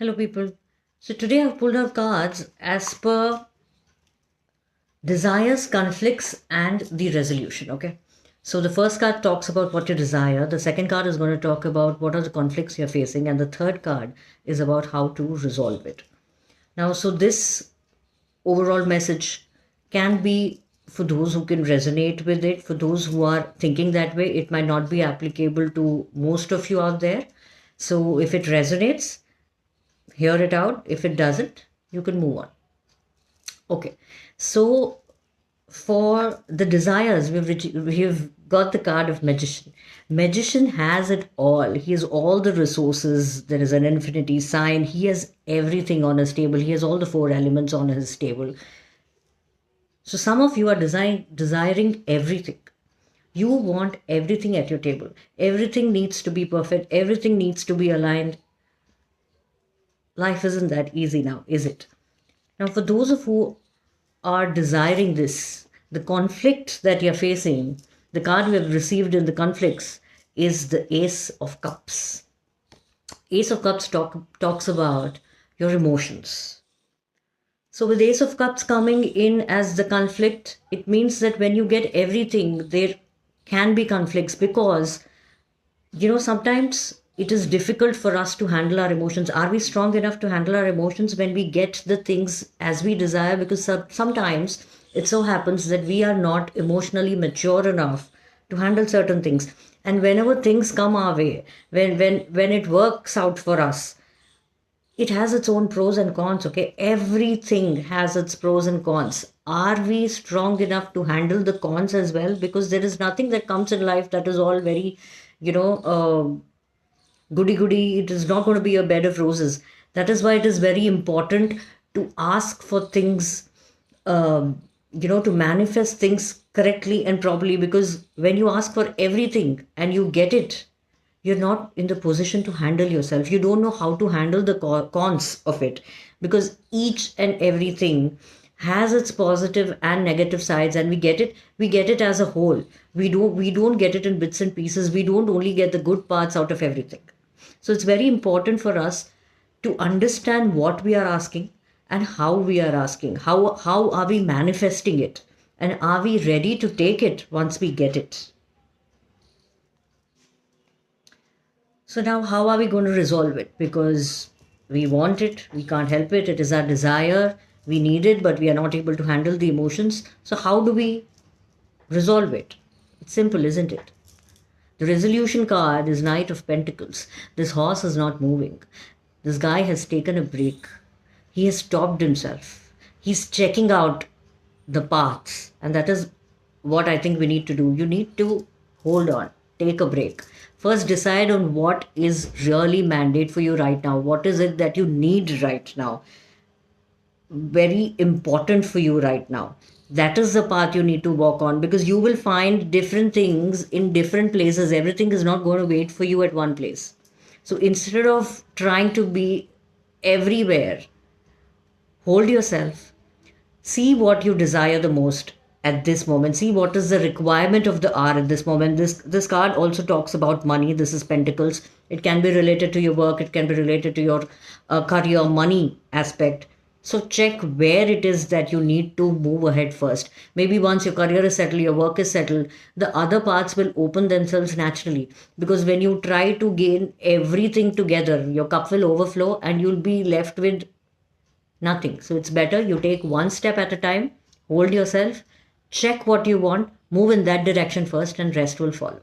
Hello, people. So today I've pulled out cards as per desires, conflicts, and the resolution. Okay. So the first card talks about what you desire. The second card is going to talk about what are the conflicts you're facing. And the third card is about how to resolve it. Now, so this overall message can be for those who can resonate with it, for those who are thinking that way. It might not be applicable to most of you out there. So if it resonates, hear it out. If it doesn't, you can move on. Okay, so for the desires, we've got the card of magician. Magician has it all. He has all the resources. There is an infinity sign. He has everything on his table. He has all the four elements on his table. So some of you are desiring everything. You want everything at your table. Everything needs to be perfect. Everything needs to be aligned. Life isn't that easy now, is it? Now, for those of who are desiring this, the conflict that you're facing, the card we have received in the conflicts is the Ace of Cups. Ace of Cups talks about your emotions. So, with Ace of Cups coming in as the conflict, it means that when you get everything, there can be conflicts because sometimes it is difficult for us to handle our emotions. Are we strong enough to handle our emotions when we get the things as we desire? Because sometimes it so happens that we are not emotionally mature enough to handle certain things. And whenever things come our way, when it works out for us, it has its own pros and cons. Okay, everything has its pros and cons. Are we strong enough to handle the cons as well? Because there is nothing that comes in life that is all very you know goody goody. It is not going to be a bed of roses. That is why it is very important to ask for things, to manifest things correctly and properly, because when you ask for everything and you get it, you're not in the position to handle yourself. You don't know how to handle the cons of it, because each and everything has its positive and negative sides, and we get it as a whole. We don't get it in bits and pieces. We don't only get the good parts out of everything. So it's very important for us to understand what we are asking and how we are asking. How are we manifesting it? And are we ready to take it once we get it? So now how are we going to resolve it? Because we want it, we can't help it, it is our desire, we need it, but we are not able to handle the emotions. So how do we resolve it? It's simple, isn't it? The resolution card is Knight of Pentacles. This horse is not moving. This guy has taken a break. He has stopped himself. He's checking out the paths. And that is what I think we need to do. You need to hold on, take a break. First, decide on what is really mandate for you right now. What is it that you need right now? Very important for you right now. That is the path you need to walk on, because you will find different things in different places. Everything is not going to wait for you at one place. So instead of trying to be everywhere, hold yourself, see what you desire the most at this moment, see what is the requirement of the hour at this moment. This card also talks about money. This is Pentacles. It can be related to your work, it can be related to your career, money aspect. So check where it is that you need to move ahead first. Maybe once your career is settled, your work is settled, the other parts will open themselves naturally. Because when you try to gain everything together, your cup will overflow and you'll be left with nothing. So it's better you take one step at a time, hold yourself, check what you want, move in that direction first, and rest will follow.